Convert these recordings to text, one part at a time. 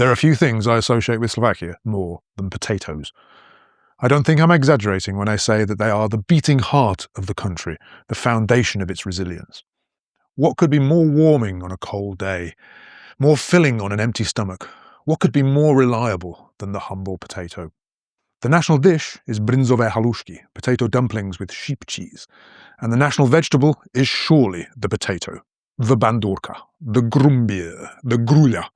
There are few things I associate with Slovakia more than potatoes. I don't think I'm exaggerating when I say that they are the beating heart of the country, the foundation of its resilience. What could be more warming on a cold day, more filling on an empty stomach? What could be more reliable than the humble potato? The national dish is brinzové halušky, potato dumplings with sheep cheese, and the national vegetable is surely the potato, the bandurka, the gruľa, the gruľa,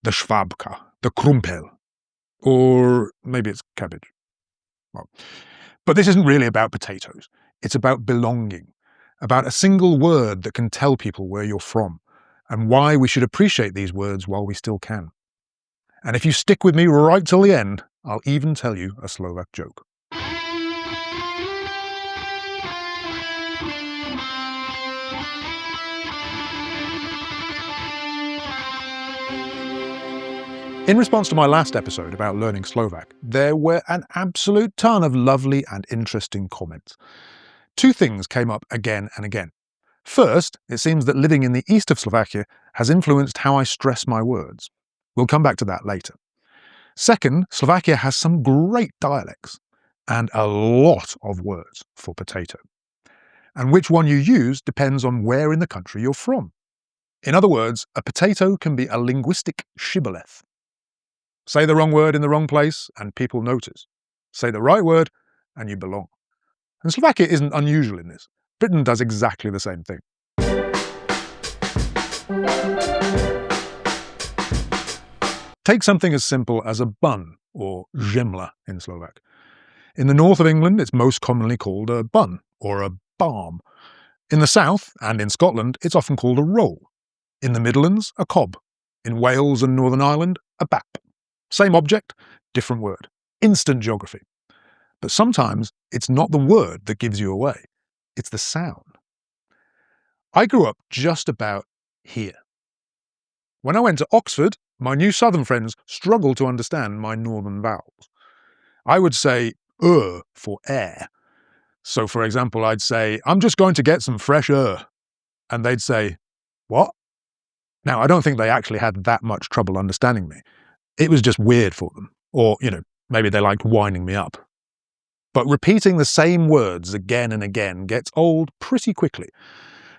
the švábka, the krumpeľ, or maybe it's cabbage. Well, but this isn't really about potatoes. It's about belonging, about a single word that can tell people where you're from, and why we should appreciate these words while we still can. And if you stick with me right till the end, I'll even tell you a Slovak joke. In response to my last episode about learning Slovak, there were an absolute ton of lovely and interesting comments. Two things came up again and again. First, it seems that living in the east of Slovakia has influenced how I stress my words. We'll come back to that later. Second, Slovakia has some great dialects and a lot of words for potato. And which one you use depends on where in the country you're from. In other words, a potato can be a linguistic shibboleth. Say the wrong word in the wrong place and people notice. Say the right word and you belong. And Slovakia isn't unusual in this. Britain does exactly the same thing. Take something as simple as a bun, or zemla in Slovak. In the north of England, it's most commonly called a bun, or a barm. In the south, and in Scotland, it's often called a roll. In the Midlands, a cob. In Wales and Northern Ireland, a bap. Same object, different word. Instant geography. But sometimes it's not the word that gives you away. It's the sound. I grew up just about here. When I went to Oxford, my new southern friends struggled to understand my northern vowels. I would say for air. So for example, I'd say, I'm just going to get some fresh air. And they'd say, what? Now, I don't think they actually had that much trouble understanding me. It was just weird for them. Or, maybe they liked winding me up. But repeating the same words again and again gets old pretty quickly.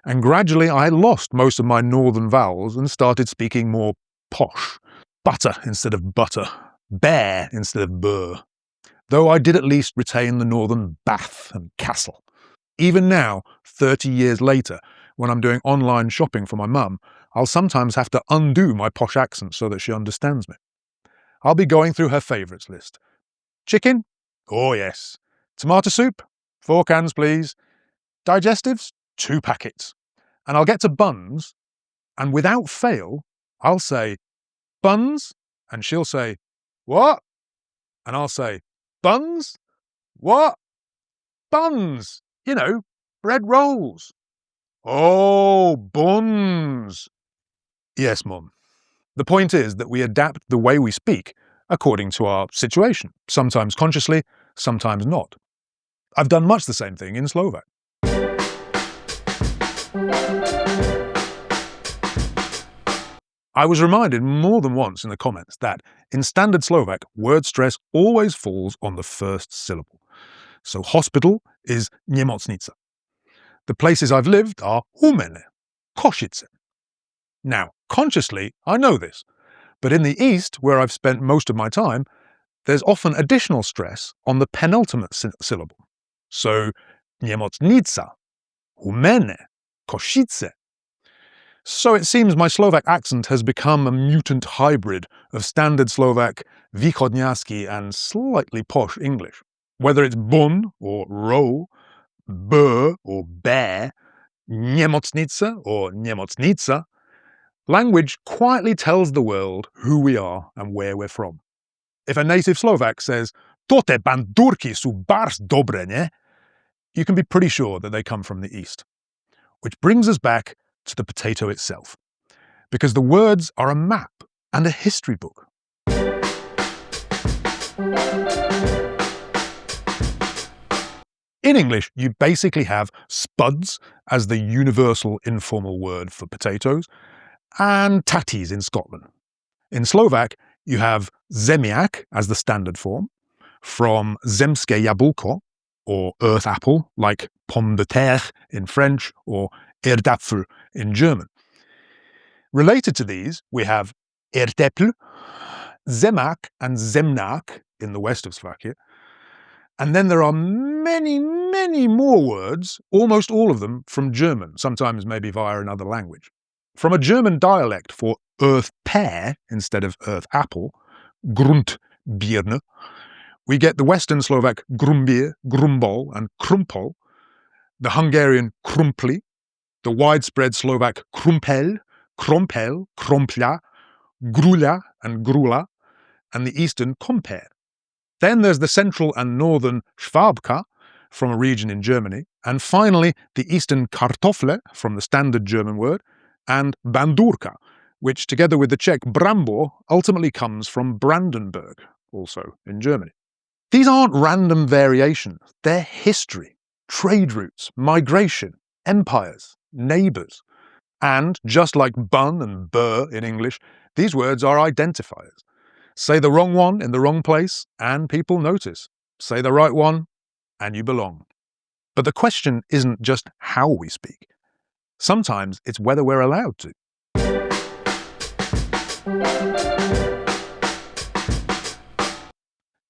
And gradually I lost most of my northern vowels and started speaking more posh. Butter instead of butter. Bear instead of burr. Though I did at least retain the northern bath and castle. Even now, 30 years later, when I'm doing online shopping for my mum, I'll sometimes have to undo my posh accent so that she understands me. I'll be going through her favourites list. Chicken? Oh yes. Tomato soup? 4 cans, please. Digestives? 2 packets. And I'll get to buns, and without fail, I'll say, buns? And she'll say, what? And I'll say, buns? What? Buns! Bread rolls. Oh, buns. Yes, Mum. The point is that we adapt the way we speak according to our situation, sometimes consciously, sometimes not. I've done much the same thing in Slovak. I was reminded more than once in the comments that in standard Slovak, word stress always falls on the first syllable. So hospital is NEmocnica. The places I've lived are Humenné, Košice. Now, consciously, I know this, but in the East, where I've spent most of my time, there's often additional stress on the penultimate syllable. So, NEmocnica, Humenné, Košice. So it seems my Slovak accent has become a mutant hybrid of standard Slovak, východňarský and slightly posh English. Whether it's bun or roll, burr or bear, NEmocnica or nemocnica, language quietly tells the world who we are and where we're from. If a native Slovak says, "Tote bandurky sú bars dobre, ne?" you can be pretty sure that they come from the East. Which brings us back to the potato itself, because the words are a map and a history book. In English, you basically have spuds as the universal informal word for potatoes, and tatties in Scotland. In Slovak, You have zemiak as the standard form, from zemské jablko, or earth apple, like pomme de terre in French or erdäpfel in German. Related to these, we have erdäpfel, zemak and zemnak in the west of Slovakia. And then there are many, many more words, almost all of them from German, sometimes maybe via another language. From a German dialect for earth pear instead of earth apple, Grundbirne, we get the Western Slovak grumbier, grumbol, and krumpel, the Hungarian krumpli, the widespread Slovak krumpeľ, krompel, krompľa, gruľa and gruľa, and the Eastern komper. Then there's the central and northern švábka from a region in Germany, and finally the Eastern kartofle from the standard German word, and bandurka, which together with the Czech brambor ultimately comes from Brandenburg, also in Germany. These aren't random variations, they're history, trade routes, migration, empires, neighbours. And just like bun and burr in English, these words are identifiers. Say the wrong one in the wrong place and people notice. Say the right one and you belong. But the question isn't just how we speak. Sometimes it's whether we're allowed to.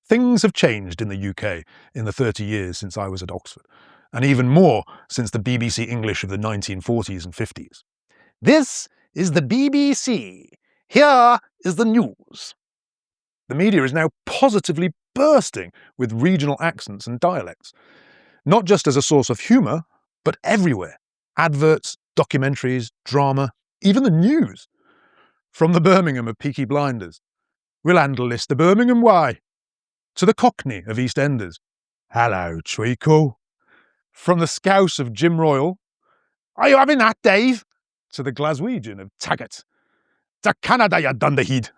Things have changed in the UK in the 30 years since I was at Oxford, and even more since the BBC English of the 1940s and 50s. This is the BBC. Here is the news. The media is now positively bursting with regional accents and dialects, not just as a source of humour, but everywhere. Adverts, documentaries, drama, even the news. From the Birmingham of Peaky Blinders, we'll handle this the Birmingham way, to the Cockney of EastEnders. Hello, Treacle. From the Scouse of Jim Royle, are you having that, Dave? To the Glaswegian of Taggart. To Canada, you dunderhead.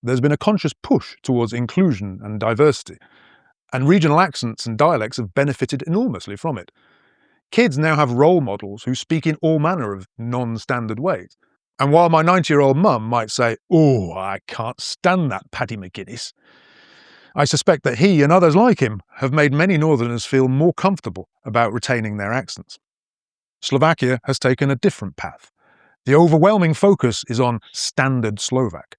There's been a conscious push towards inclusion and diversity, and regional accents and dialects have benefited enormously from it. Kids now have role models who speak in all manner of non-standard ways. And while my 90-year-old mum might say, "Oh, I can't stand that Paddy McGuinness," I suspect that he and others like him have made many Northerners feel more comfortable about retaining their accents. Slovakia has taken a different path. The overwhelming focus is on standard Slovak.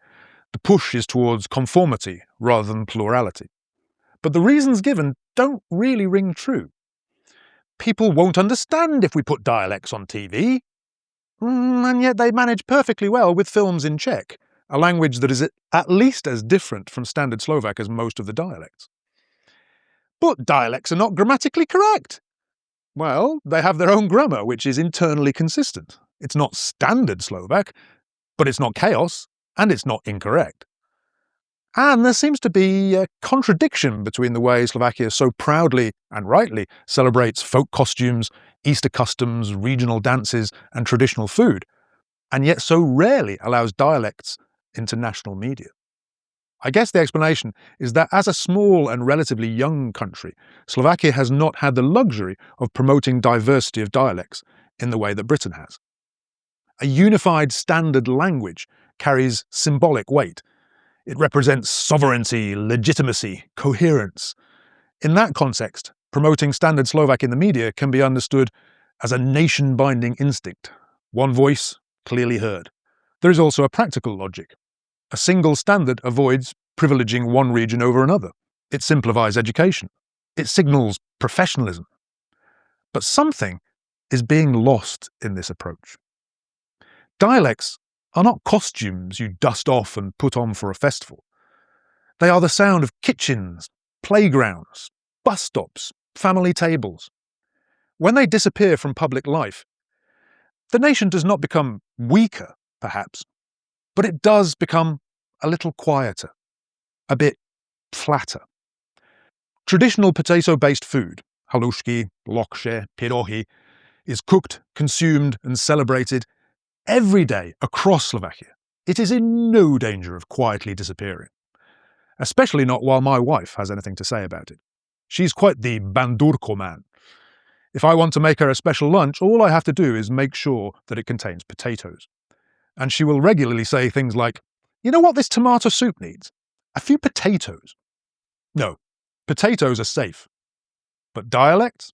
The push is towards conformity rather than plurality. But the reasons given don't really ring true. People won't understand if we put dialects on TV. And yet they manage perfectly well with films in Czech, a language that is at least as different from standard Slovak as most of the dialects. But dialects are not grammatically correct. Well, they have their own grammar, which is internally consistent. It's not standard Slovak, but it's not chaos, and it's not incorrect. And there seems to be a contradiction between the way Slovakia so proudly and rightly celebrates folk costumes, Easter customs, regional dances, and traditional food, and yet so rarely allows dialects into national media. I guess the explanation is that as a small and relatively young country, Slovakia has not had the luxury of promoting diversity of dialects in the way that Britain has. A unified standard language carries symbolic weight. It represents sovereignty, legitimacy, coherence. In that context, promoting standard Slovak in the media can be understood as a nation-binding instinct. One voice, clearly heard. There is also a practical logic. A single standard avoids privileging one region over another. It simplifies education. It signals professionalism. But something is being lost in this approach. Dialects are not costumes you dust off and put on for a festival. They are the sound of kitchens, playgrounds, bus stops, family tables. When they disappear from public life, the nation does not become weaker, perhaps, but it does become a little quieter, a bit flatter. Traditional potato-based food, halušky, lokše, pyrohy, is cooked, consumed and celebrated every day across Slovakia. It is in no danger of quietly disappearing, especially not while my wife has anything to say about it. She's quite the Bandurkomán. If I want to make her a special lunch, all I have to do is make sure that it contains potatoes. And she will regularly say things like, "You know what this tomato soup needs? A few potatoes. No, potatoes are safe. But dialects?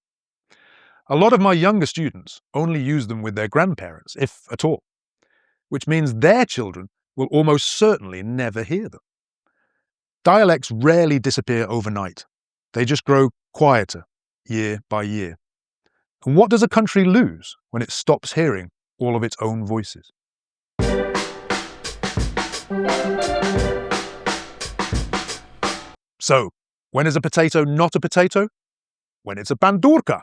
A lot of my younger students only use them with their grandparents, if at all, which means their children will almost certainly never hear them. Dialects rarely disappear overnight. They just grow quieter year by year. And what does a country lose when it stops hearing all of its own voices? So, when is a potato not a potato? When it's a bandurka,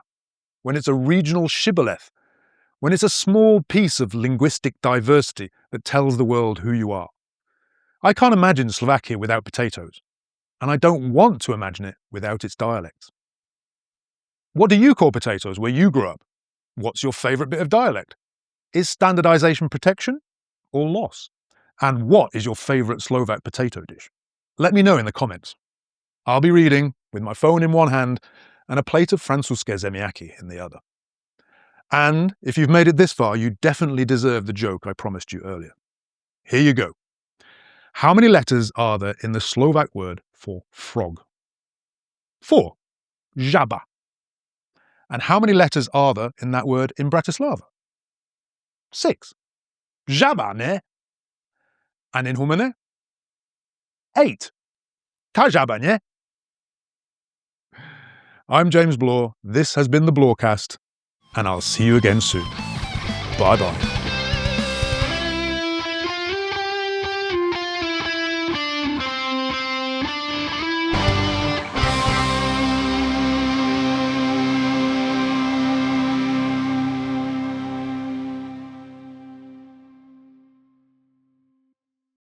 when it's a regional shibboleth, when it's a small piece of linguistic diversity that tells the world who you are. I can't imagine Slovakia without potatoes, and I don't want to imagine it without its dialects. What do you call potatoes where you grew up? What's your favourite bit of dialect? Is standardisation protection or loss? And what is your favourite Slovak potato dish? Let me know in the comments. I'll be reading with my phone in one hand and a plate of francouzské zemiaky in the other. And if you've made it this far, you definitely deserve the joke I promised you earlier. Here you go. How many letters are there in the Slovak word for frog? 4. Žaba. And how many letters are there in that word in Bratislava? 6. Žaba, ne? And in Humenné? 8. Ta žaba, ne? I'm James Blore, this has been the Blorecast, and I'll see you again soon. Bye-bye.